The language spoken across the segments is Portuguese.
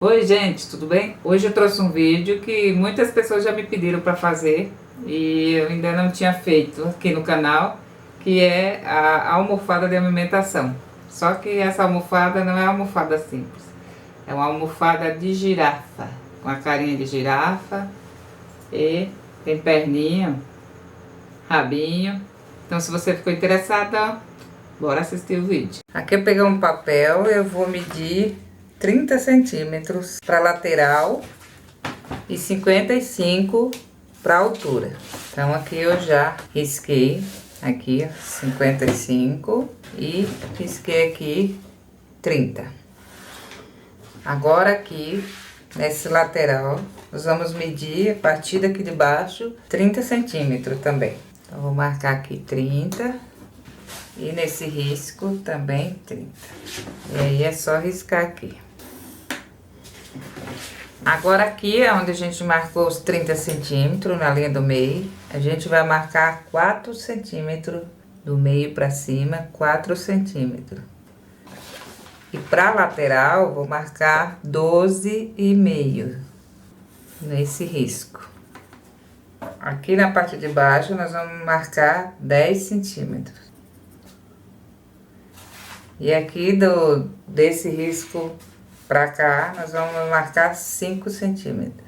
Oi, gente, tudo bem? Hoje eu trouxe um vídeo que muitas pessoas já me pediram para fazer e eu ainda não tinha feito aqui no canal, que é a almofada de amamentação. Só que essa almofada não é uma almofada simples, é uma almofada de girafa, com a carinha de girafa e tem perninha, rabinho. Então, se você ficou interessada, bora assistir o vídeo. Aqui eu peguei um papel, eu vou medir 30 centímetros para lateral e 55 para altura. Então aqui eu já risquei aqui 55 e risquei aqui 30. Agora aqui nesse lateral nós vamos medir a partir daqui de baixo 30 centímetros também. Então vou marcar aqui 30. E nesse risco também 30. E aí é só riscar aqui. Agora aqui é onde a gente marcou os 30 centímetros na linha do meio. A gente vai marcar 4 centímetros do meio para cima, 4 centímetros. E para lateral vou marcar 12,5 nesse risco. Aqui na parte de baixo nós vamos marcar 10 centímetros. E aqui desse risco pra cá, nós vamos marcar 5 centímetros.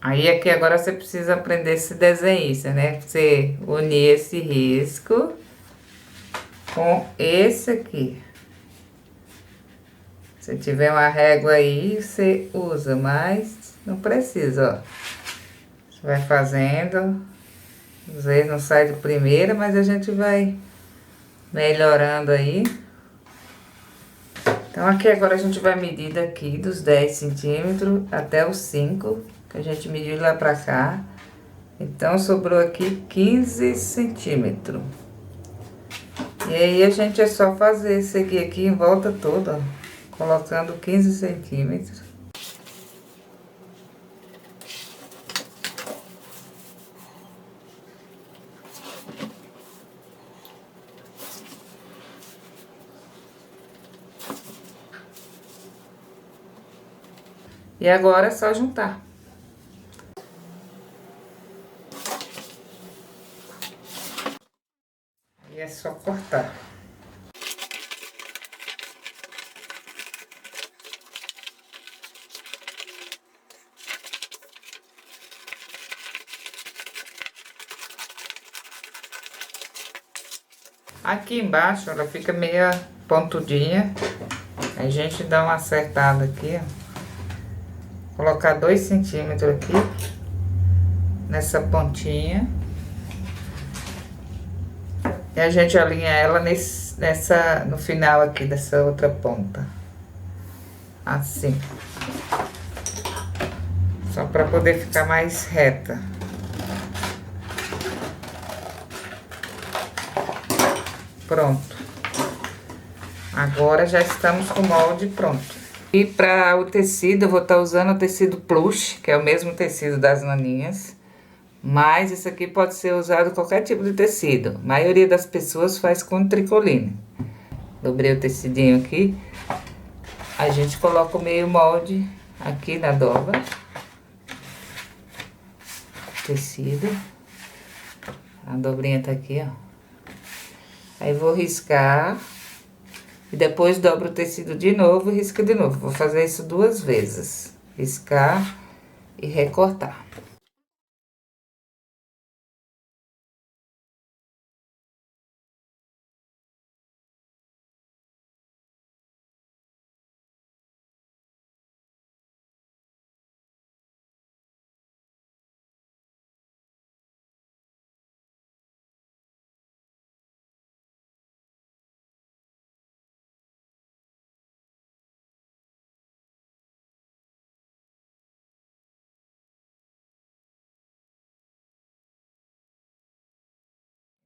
Aí aqui agora você precisa aprender esse desenhista, né? Você unir esse risco com esse aqui. Se tiver uma régua aí, você usa, mas não precisa, ó. Você vai fazendo. Às vezes não sai de primeira, mas a gente vai melhorando aí. Então aqui agora a gente vai medir daqui dos 10 centímetros até os 5, que a gente mediu lá pra cá. Então sobrou aqui 15 centímetros. E aí a gente é só fazer, seguir aqui em volta toda, ó, colocando 15 centímetros. E agora é só juntar. E é só cortar. Aqui embaixo ela fica meio pontudinha. A gente dá uma acertada aqui, ó. Colocar 2 centímetros aqui nessa pontinha e a gente alinha ela no final aqui dessa outra ponta, assim, só para poder ficar mais reta. Pronto. Agora já estamos com o molde pronto. E para o tecido, eu vou estar usando o tecido plush, que é o mesmo tecido das naninhas. Mas isso aqui pode ser usado qualquer tipo de tecido. A maioria das pessoas faz com tricoline. Dobrei o tecidinho aqui. A gente coloca o meio molde aqui na dobra. Tecido. A dobrinha tá aqui, ó. Aí vou riscar. E depois dobro o tecido de novo e risca de novo. Vou fazer isso 2 vezes. Riscar e recortar.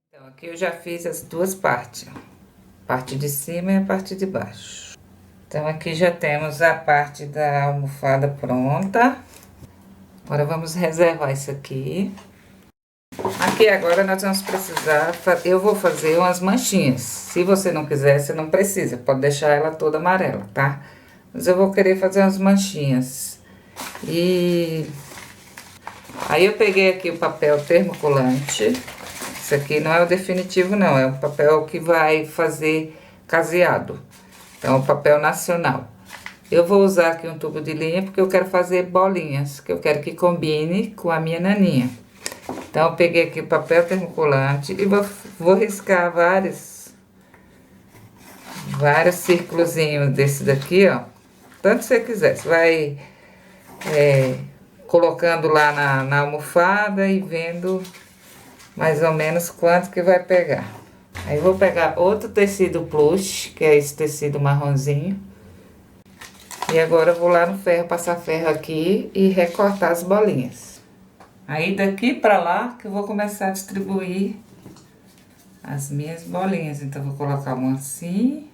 Então, aqui eu já fiz as 2 partes, ó. Parte de cima e a parte de baixo. Então, aqui já temos a parte da almofada pronta. Agora, vamos reservar isso aqui. Aqui agora nós vamos precisar, eu vou fazer umas manchinhas. Se você não quiser, você não precisa, pode deixar ela toda amarela, tá? Mas eu vou querer fazer umas manchinhas. E aí eu peguei aqui o papel termocolante. Isso aqui não é o definitivo não, é o papel que vai fazer caseado. Então, é o papel nacional. Eu vou usar aqui um tubo de linha porque eu quero fazer bolinhas, que eu quero que combine com a minha naninha. Então, eu peguei aqui o papel termocolante e vou riscar vários círculozinhos desse daqui, ó. Tanto você quiser. Você vai colocando lá na almofada e vendo mais ou menos quanto que vai pegar. Aí, vou pegar outro tecido plush, que é esse tecido marronzinho. E agora eu vou lá no ferro, passar ferro aqui e recortar as bolinhas. Aí daqui pra lá que eu vou começar a distribuir as minhas bolinhas. Então, eu vou colocar uma assim,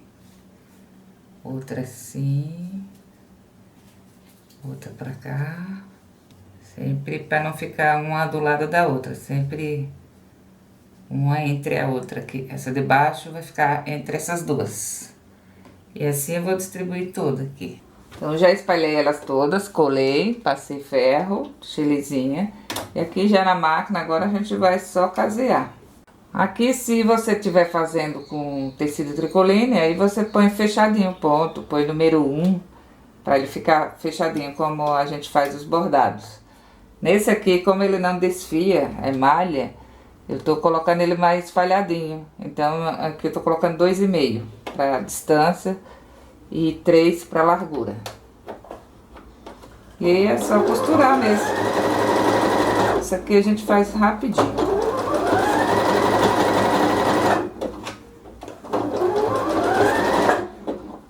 outra assim, outra pra cá. Sempre pra não ficar uma do lado da outra, sempre uma entre a outra aqui. Essa de baixo vai ficar entre essas duas. E assim eu vou distribuir toda aqui. Então, já espalhei elas todas, colei, passei ferro, chilizinha. E aqui já na máquina, agora a gente vai só casear. Aqui, se você estiver fazendo com tecido tricoline, aí você põe fechadinho o ponto, põe número 1, para ele ficar fechadinho, como a gente faz os bordados. Nesse aqui, como ele não desfia, é malha, eu tô colocando ele mais espalhadinho. Então, aqui eu tô colocando 2,5 para distância e 3 para largura. E aí é só costurar mesmo. Isso aqui a gente faz rapidinho.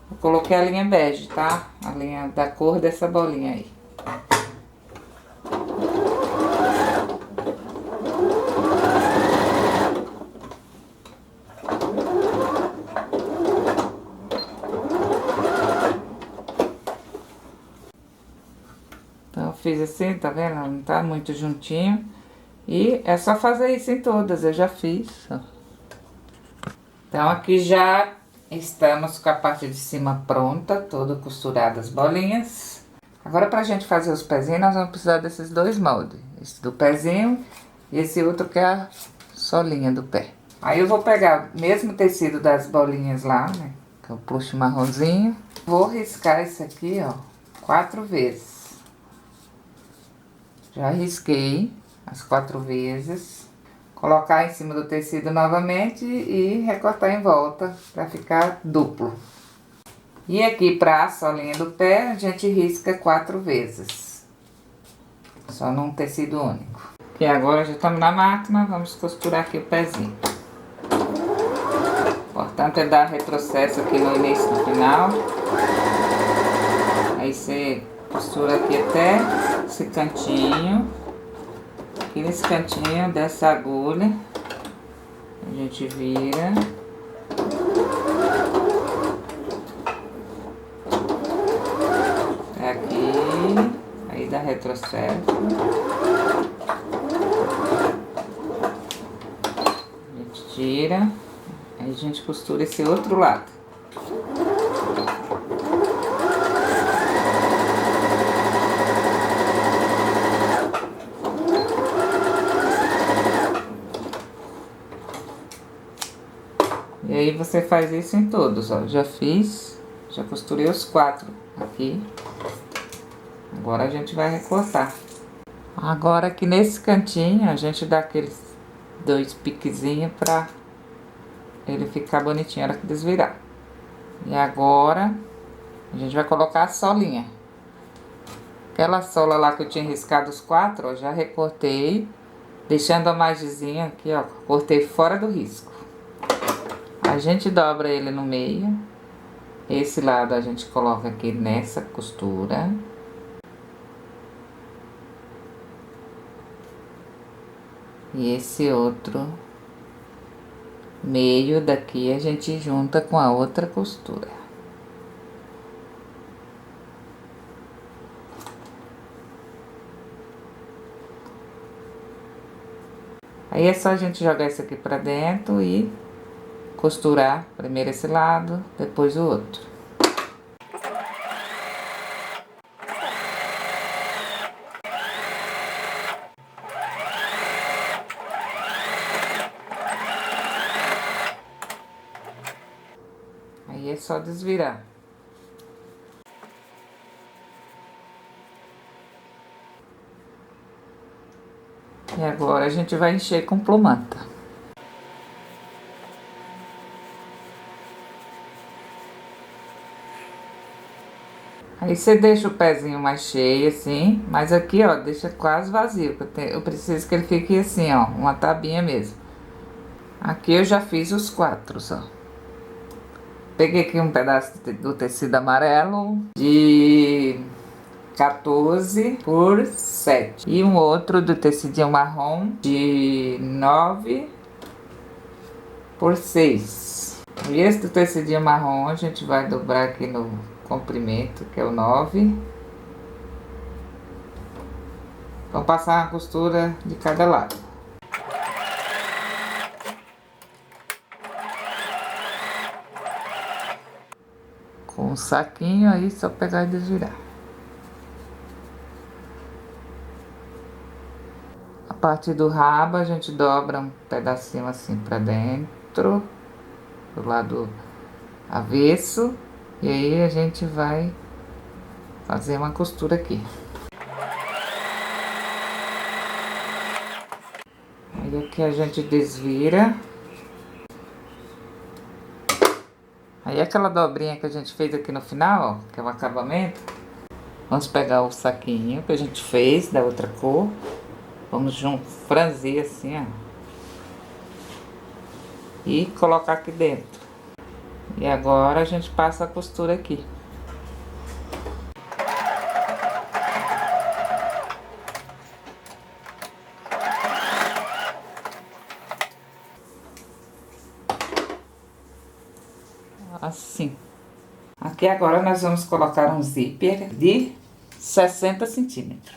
Eu coloquei a linha bege, tá? A linha da cor dessa bolinha aí. Então, eu fiz assim, tá vendo? Não tá muito juntinho. E é só fazer isso em todas, eu já fiz, ó. Então, aqui já estamos com a parte de cima pronta, toda costurada as bolinhas. Agora, pra gente fazer os pezinhos, nós vamos precisar desses dois moldes. Esse do pezinho e esse outro que é a solinha do pé. Aí, eu vou pegar o mesmo tecido das bolinhas lá, né? Que é o plush marronzinho. Vou riscar isso aqui, ó, 4 vezes. Já risquei as 4 vezes. Colocar em cima do tecido novamente e recortar em volta para ficar duplo. E aqui para a solinha do pé, a gente risca 4 vezes. Só num tecido único. E agora já estamos na máquina, vamos costurar aqui o pezinho. O importante é dar retrocesso aqui no início e no final. Aí você costura aqui até esse cantinho. Aqui nesse cantinho dessa agulha, a gente vira. É aqui, aí dá retrocesso. A gente tira, aí a gente costura esse outro lado. E aí você faz isso em todos, ó. Já fiz, já costurei os 4 aqui. Agora a gente vai recortar. Agora aqui nesse cantinho a gente dá aqueles 2 piquezinhos pra ele ficar bonitinho na hora que desvirar. E agora a gente vai colocar a solinha. Aquela sola lá que eu tinha riscado os 4, ó, já recortei, deixando a margenzinha aqui, ó, cortei fora do risco. A gente dobra ele no meio. Esse lado a gente coloca aqui nessa costura. E esse outro meio daqui a gente junta com a outra costura. Aí é só a gente jogar isso aqui pra dentro e costurar primeiro esse lado, depois o outro. Aí é só desvirar. E agora a gente vai encher com plumanta. Aí você deixa o pezinho mais cheio assim, mas aqui ó, deixa quase vazio, porque eu preciso que ele fique assim ó, uma tabinha mesmo. Aqui eu já fiz os 4, ó. Peguei aqui um pedaço do tecido amarelo de 14 por 7 e um outro do tecidinho marrom de 9 por 6. E esse do tecidinho marrom a gente vai dobrar aqui no comprimento, que é o 9. Vamos passar uma costura de cada lado. Com um saquinho aí, só pegar e desvirar. A parte do rabo a gente dobra um pedacinho assim pra dentro, do lado avesso, e aí a gente vai fazer uma costura aqui. Aí aqui a gente desvira. Aí aquela dobrinha que a gente fez aqui no final, ó, que é o acabamento, vamos pegar o saquinho que a gente fez da outra cor, vamos franzir assim, ó, e colocar aqui dentro. E agora a gente passa a costura aqui. Assim. Aqui agora nós vamos colocar um zíper de 60 centímetros.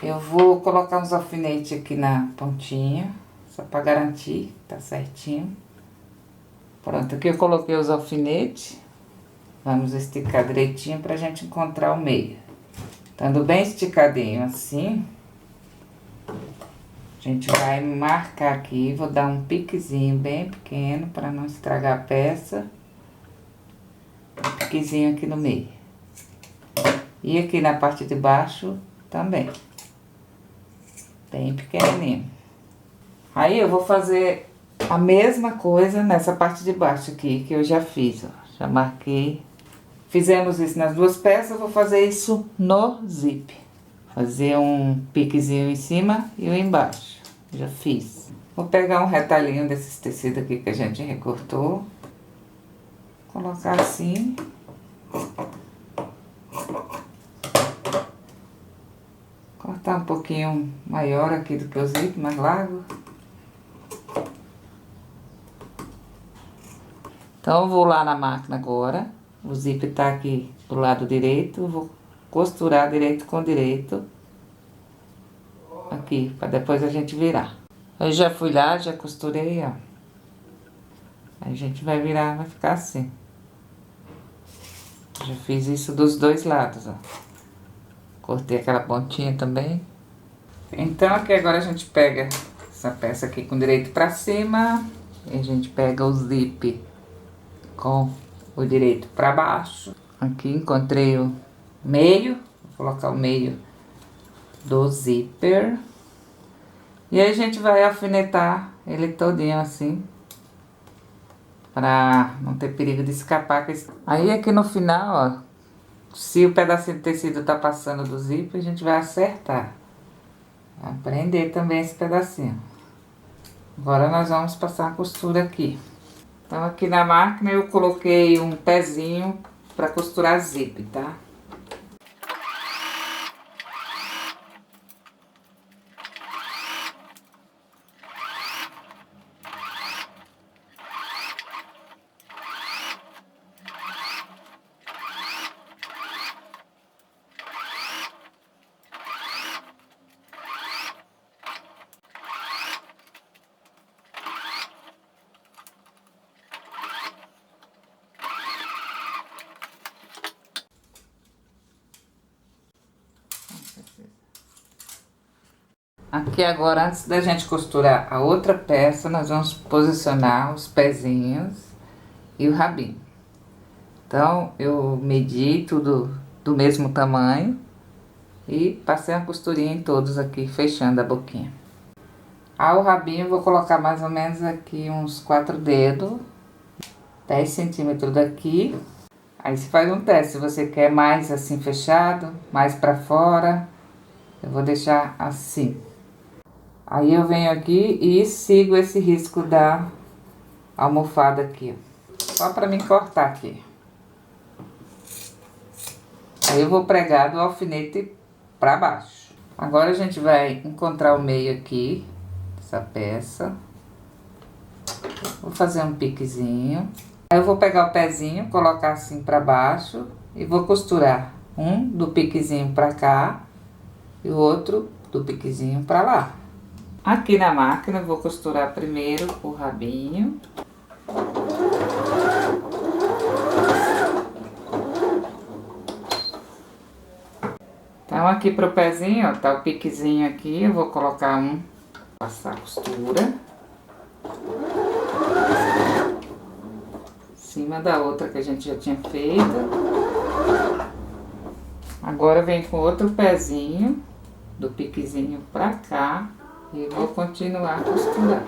Eu vou colocar uns alfinetes aqui na pontinha, só para garantir, tá certinho. Pronto, aqui eu coloquei os alfinetes. Vamos esticar direitinho pra gente encontrar o meio. Estando bem esticadinho assim, a gente vai marcar aqui, vou dar um piquezinho bem pequeno para não estragar a peça. Um piquezinho aqui no meio. E aqui na parte de baixo também. Bem pequenininho. Aí eu vou fazer a mesma coisa nessa parte de baixo aqui, que eu já fiz, ó. Já marquei. Fizemos isso nas duas peças, eu vou fazer isso no zip. Fazer um piquezinho em cima e um embaixo. Já fiz. Vou pegar um retalhinho desses tecidos aqui que a gente recortou. Colocar assim. Cortar um pouquinho maior aqui do que o zip, mais largo. Então, eu vou lá na máquina agora. O zip tá aqui do lado direito. Eu vou costurar direito com direito. Aqui, para depois a gente virar. Eu já fui lá, já costurei, ó. Aí a gente vai virar, vai ficar assim. Já fiz isso dos dois lados, ó. Cortei aquela pontinha também. Então, aqui agora a gente pega essa peça aqui com direito pra cima. E a gente pega o zip com o direito pra baixo. Aqui encontrei o meio. Vou colocar o meio do zíper. E aí a gente vai alfinetar ele todinho assim. Pra não ter perigo de escapar. Aí aqui no final, ó. Se o pedacinho de tecido tá passando do zíper, a gente vai acertar. Vai prender também esse pedacinho. Agora nós vamos passar a costura aqui. Então aqui na máquina eu coloquei um pezinho pra costurar zíper, tá? Aqui agora, antes da gente costurar a outra peça, nós vamos posicionar os pezinhos e o rabinho. Então, eu medi tudo do mesmo tamanho e passei uma costurinha em todos aqui, fechando a boquinha. O rabinho eu vou colocar mais ou menos aqui uns 4 dedos, 10 centímetros daqui. Aí você faz um teste, se você quer mais assim fechado, mais pra fora, eu vou deixar assim. Aí eu venho aqui e sigo esse risco da almofada aqui, só pra mim cortar aqui. Aí eu vou pregar do alfinete pra baixo. Agora a gente vai encontrar o meio aqui, essa peça. Vou fazer um piquezinho. Aí eu vou pegar o pezinho, colocar assim pra baixo e vou costurar um do piquezinho pra cá e o outro do piquezinho pra lá. Aqui na máquina eu vou costurar primeiro o rabinho. Então aqui pro pezinho, ó, tá o piquezinho aqui, eu vou colocar um, passar a costura. Em cima da outra que a gente já tinha feito. Agora vem com outro pezinho do piquezinho pra cá e vou continuar a costurar.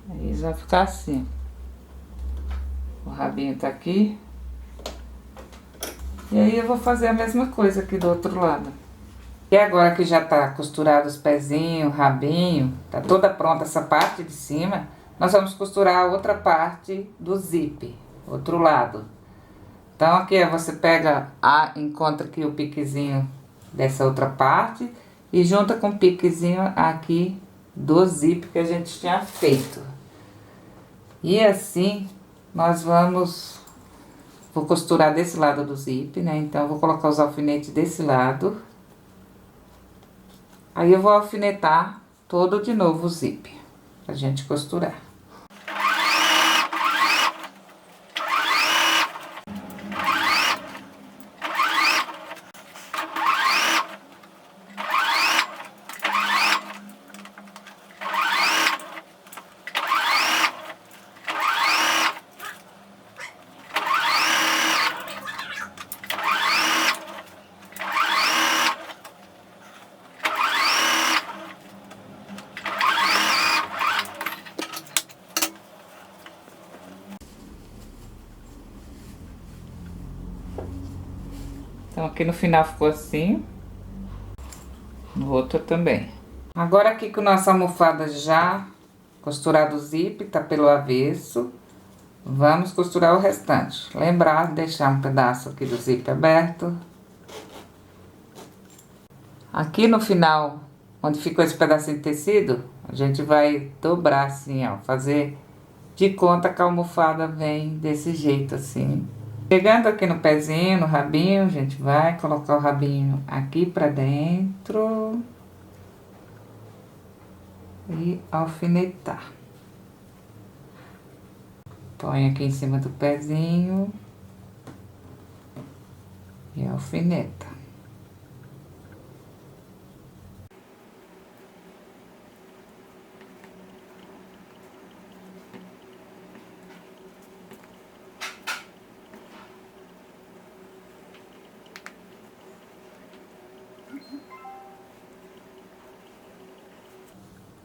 Aí vai ficar assim. O rabinho tá aqui. E aí eu vou fazer a mesma coisa aqui do outro lado. E agora que já tá costurado os pezinhos, rabinho, tá toda pronta essa parte de cima, nós vamos costurar a outra parte do zíper, outro lado. Então aqui você pega, encontra aqui o piquezinho dessa outra parte e junta com o piquezinho aqui do zíper que a gente tinha feito. E assim nós vou costurar desse lado do zíper, né? Então eu vou colocar os alfinetes desse lado. Aí eu vou alfinetar todo de novo o zíper, pra gente costurar. Então aqui no final ficou assim, no outro também. Agora aqui com nossa almofada já costurado o zíper, tá pelo avesso, vamos costurar o restante. Lembrar de deixar um pedaço aqui do zíper aberto. Aqui no final, onde ficou esse pedacinho de tecido, a gente vai dobrar assim, ó, fazer de conta que a almofada vem desse jeito assim. Chegando aqui no pezinho, no rabinho, a gente vai colocar o rabinho aqui pra dentro e alfinetar. Põe aqui em cima do pezinho e alfineta.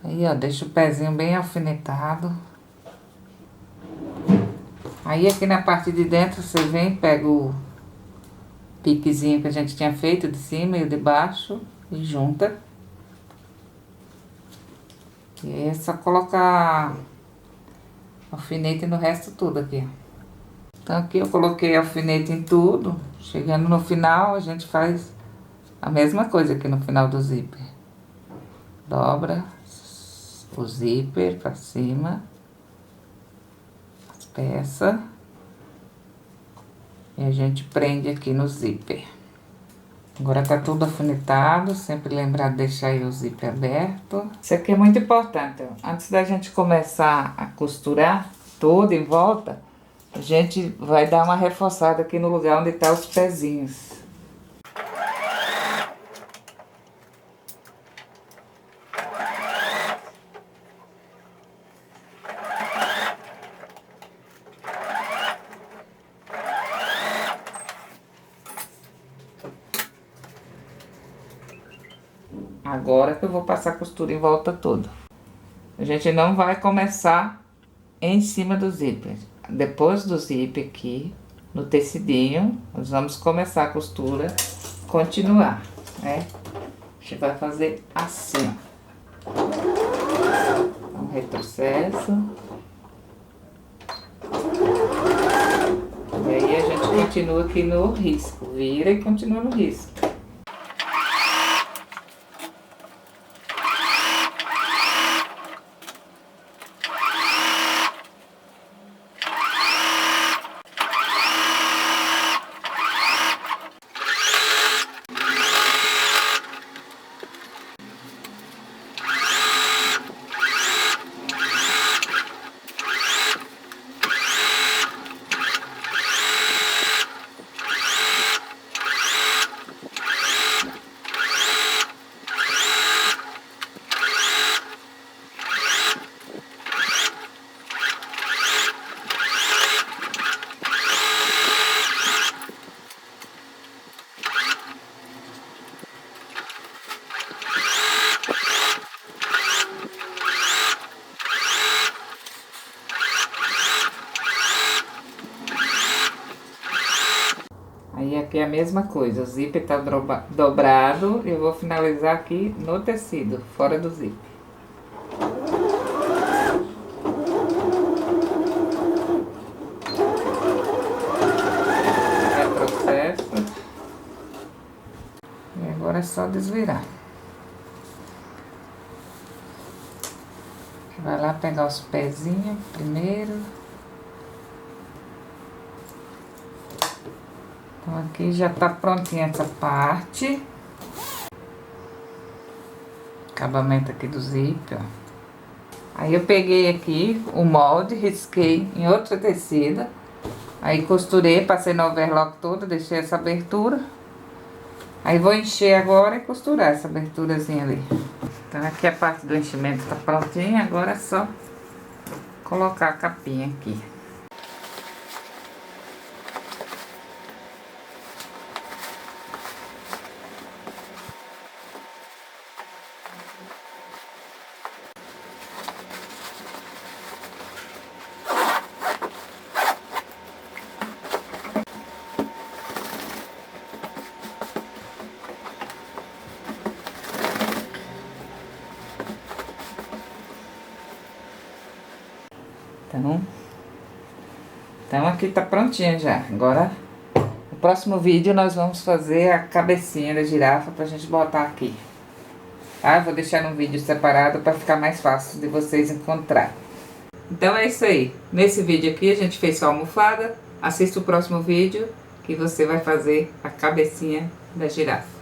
Aí, ó, deixa o pezinho bem alfinetado. Aí, aqui na parte de dentro, você vem, pega o piquezinho que a gente tinha feito de cima e o de baixo e junta. E aí é só colocar alfinete no resto tudo aqui, ó. Então, aqui eu coloquei alfinete em tudo. Chegando no final, a gente faz a mesma coisa aqui no final do zíper. Dobra o zíper pra cima, as peças, e a gente prende aqui no zíper. Agora tá tudo alfinetado, sempre lembrar de deixar aí o zíper aberto. Isso aqui é muito importante, ó. Antes da gente começar a costurar tudo em volta, a gente vai dar uma reforçada aqui no lugar onde tá os pezinhos. Agora que eu vou passar a costura em volta toda. A gente não vai começar em cima do zíper. Depois do zíper aqui, no tecidinho, nós vamos começar a costura, continuar, né? A gente vai fazer assim, ó. Um retrocesso. E aí a gente continua aqui no risco. Vira e continua no risco. Aí aqui é a mesma coisa, o zíper tá dobrado, eu vou finalizar aqui no tecido, fora do zíper. Retrocesso. E agora é só desvirar. Vai lá pegar os pezinhos primeiro. Então, aqui já tá prontinha essa parte. Acabamento aqui do zíper, ó. Aí eu peguei aqui o molde, risquei em outro tecido. Aí costurei, passei no overlock todo, deixei essa abertura. Aí vou encher agora e costurar essa aberturazinha ali. Então aqui a parte do enchimento tá prontinha, agora é só colocar a capinha aqui. Então aqui tá prontinha já. Agora, no próximo vídeo nós vamos fazer a cabecinha da girafa pra gente botar aqui. Tá? Vou deixar num vídeo separado pra ficar mais fácil de vocês encontrar. Então é isso aí. Nesse vídeo aqui a gente fez só a almofada. Assista o próximo vídeo que você vai fazer a cabecinha da girafa.